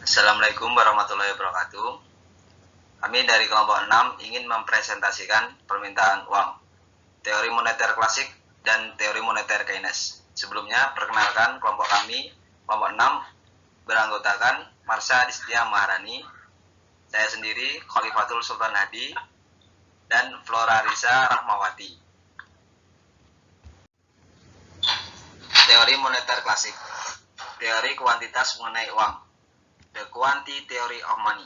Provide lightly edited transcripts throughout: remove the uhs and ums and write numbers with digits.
Assalamualaikum warahmatullahi wabarakatuh. Kami dari kelompok 6 ingin mempresentasikan permintaan uang, teori moneter klasik dan teori moneter Keynes. Sebelumnya, perkenalkan kelompok kami, kelompok 6, beranggotakan Marsha Distia Maharani, saya sendiri, Khalifatul Sultan Hadi, dan Flora Risa Rahmawati. Teori moneter klasik, teori kuantitas mengenai uang. The Quantity Theory of Money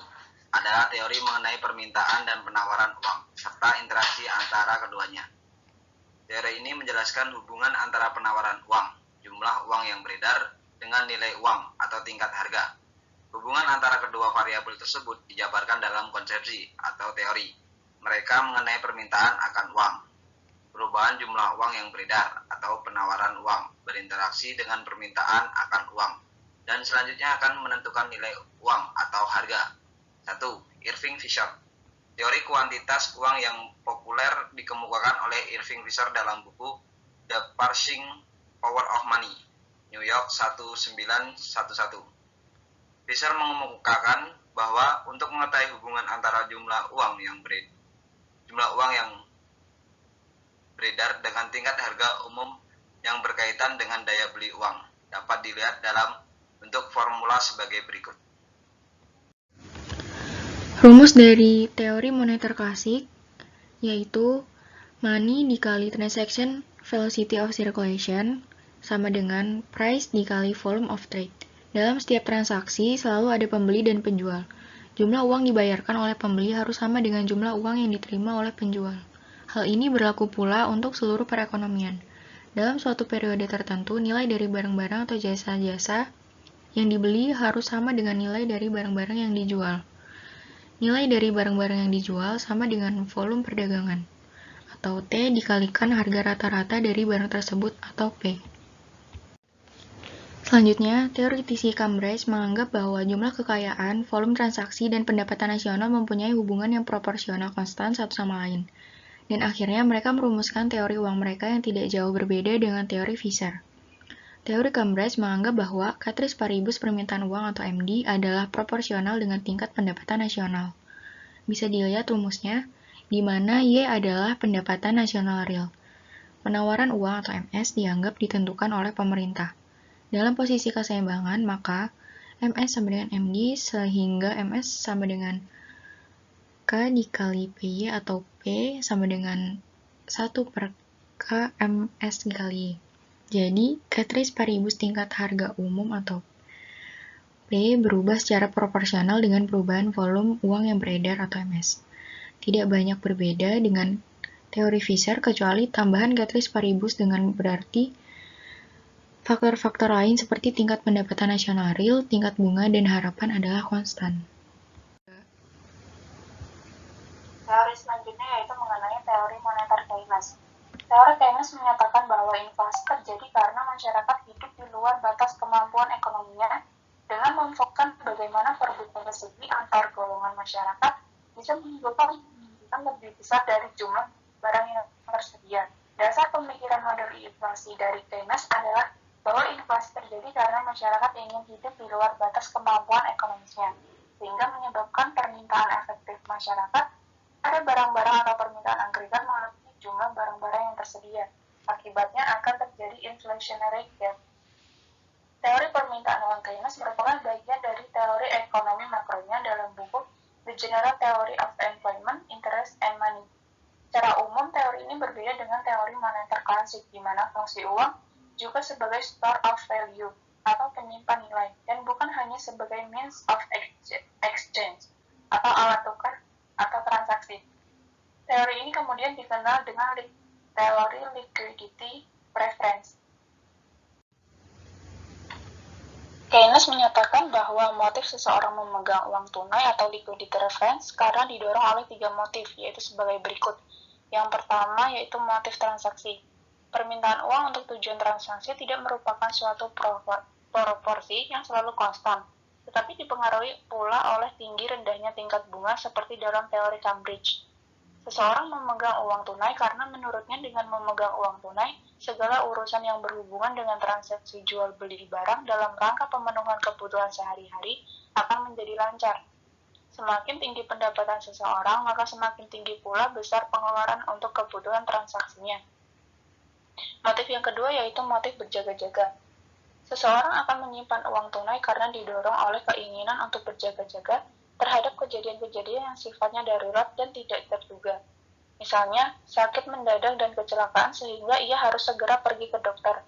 adalah teori mengenai permintaan dan penawaran uang, serta interaksi antara keduanya. Teori ini menjelaskan hubungan antara penawaran uang, jumlah uang yang beredar, dengan nilai uang atau tingkat harga. Hubungan antara kedua variabel tersebut dijabarkan dalam konsepsi atau teori. Mereka mengenai permintaan akan uang, perubahan jumlah uang yang beredar atau penawaran uang berinteraksi dengan permintaan akan uang, dan selanjutnya akan menentukan nilai uang atau harga. 1. Irving Fisher. Teori kuantitas uang yang populer dikemukakan oleh Irving Fisher dalam buku The Purchasing Power of Money, New York 1911. Fisher mengemukakan bahwa untuk mengetahui hubungan antara jumlah uang yang beredar dengan tingkat harga umum yang berkaitan dengan daya beli uang dapat dilihat dalam bentuk formula sebagai berikut. Rumus dari teori moneter klasik yaitu money dikali transaction velocity of circulation sama dengan price dikali volume of trade. Dalam setiap transaksi selalu ada pembeli dan penjual. Jumlah uang dibayarkan oleh pembeli harus sama dengan jumlah uang yang diterima oleh penjual. Hal ini berlaku pula untuk seluruh perekonomian. Dalam suatu periode tertentu, nilai dari barang-barang atau jasa-jasa yang dibeli harus sama dengan nilai dari barang-barang yang dijual. Nilai dari barang-barang yang dijual sama dengan volume perdagangan, atau T dikalikan harga rata-rata dari barang tersebut, atau P. Selanjutnya, teoritisi Cambridge menganggap bahwa jumlah kekayaan, volume transaksi, dan pendapatan nasional mempunyai hubungan yang proporsional konstan satu sama lain. Dan akhirnya mereka merumuskan teori uang mereka yang tidak jauh berbeda dengan teori Fisher. Teori Cambridge menganggap bahwa Ceteris Paribus permintaan uang atau MD adalah proporsional dengan tingkat pendapatan nasional. Bisa dilihat rumusnya, di mana Y adalah pendapatan nasional real. Penawaran uang atau MS dianggap ditentukan oleh pemerintah. Dalam posisi keseimbangan, maka MS sama dengan MD sehingga MS sama dengan K dikali PY atau P sama dengan 1 per K MS dikali Y. Jadi, Ceteris Paribus tingkat harga umum atau P berubah secara proporsional dengan perubahan volume uang yang beredar atau MS. Tidak banyak berbeda dengan teori Fisher kecuali tambahan Ceteris Paribus dengan berarti faktor-faktor lain seperti tingkat pendapatan nasional real, tingkat bunga, dan harapan adalah konstan. Teori selanjutnya yaitu mengenai teori moneter Keynes. Teori Keynes menyatakan bahwa inflasi terjadi karena masyarakat hidup di luar batas kemampuan ekonominya dengan memfokuskan bagaimana perebutan rezeki antar golongan masyarakat bisa menimbulkan lebih besar dari jumlah barang yang tersedia. Dasar pemikiran model inflasi dari Keynes adalah bahwa inflasi terjadi karena masyarakat ingin hidup di luar batas kemampuan ekonomisnya, sehingga menyebabkan permintaan efektif masyarakat ada barang-barang atau permintaan agregat melebihi jumlah barang-barang yang tersedia. Akibatnya akan terjadi inflationary gap. Teori permintaan uang Keynes merupakan bagian dari teori ekonomi makronya dalam buku The General Theory of Employment, Interest, and Money. Secara umum, teori ini berbeda dengan teori moneter klasik, di mana fungsi uang juga sebagai store of value atau penyimpan nilai, dan bukan hanya sebagai means of exchange atau alat tukar atau transaksi. Teori ini kemudian dikenal dengan teori liquidity preference. Keynes menyatakan bahwa motif seseorang memegang uang tunai atau liquidity preference karena didorong oleh 3 motif, yaitu sebagai berikut. Yang pertama yaitu motif transaksi. Permintaan uang untuk tujuan transaksi tidak merupakan suatu proporsi yang selalu konstan, tetapi dipengaruhi pula oleh tinggi rendahnya tingkat bunga seperti dalam teori Cambridge. Seseorang memegang uang tunai karena menurutnya dengan memegang uang tunai, segala urusan yang berhubungan dengan transaksi jual beli barang dalam rangka pemenuhan kebutuhan sehari-hari akan menjadi lancar. Semakin tinggi pendapatan seseorang, maka semakin tinggi pula besar pengeluaran untuk kebutuhan transaksinya. Motif yang kedua yaitu motif berjaga-jaga. Seseorang akan menyimpan uang tunai karena didorong oleh keinginan untuk berjaga-jaga terhadap kejadian-kejadian yang sifatnya darurat dan tidak terduga. Misalnya, sakit mendadak dan kecelakaan sehingga ia harus segera pergi ke dokter.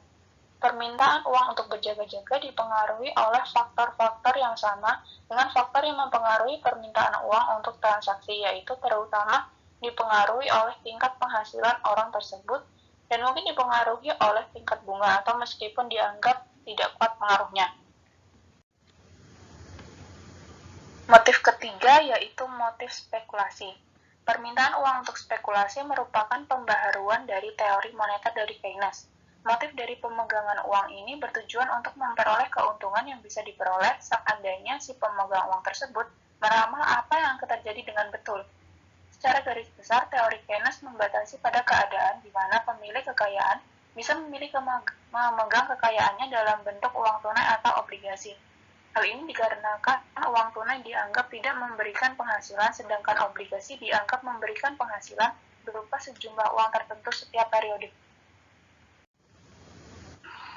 Permintaan uang untuk berjaga-jaga dipengaruhi oleh faktor-faktor yang sama dengan faktor yang mempengaruhi permintaan uang untuk transaksi, yaitu terutama dipengaruhi oleh tingkat penghasilan orang tersebut dan mungkin dipengaruhi oleh tingkat bunga atau meskipun dianggap tidak kuat pengaruhnya. Motif ketiga yaitu motif spekulasi. Permintaan uang untuk spekulasi merupakan pembaharuan dari teori moneter dari Keynes. Motif dari pemegangan uang ini bertujuan untuk memperoleh keuntungan yang bisa diperoleh seandainya si pemegang uang tersebut meramal apa yang akan terjadi dengan betul. Secara garis besar, teori Keynes membatasi pada keadaan di mana pemilik kekayaan bisa memilih memegang kekayaannya dalam bentuk uang tunai atau obligasi. Hal ini dikarenakan uang tunai dianggap tidak memberikan penghasilan, sedangkan obligasi dianggap memberikan penghasilan berupa sejumlah uang tertentu setiap periode.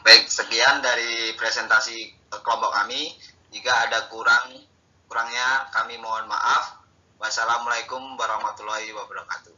Baik, sekian dari presentasi kelompok kami. Jika ada kurangnya, kami mohon maaf. Wassalamualaikum warahmatullahi wabarakatuh.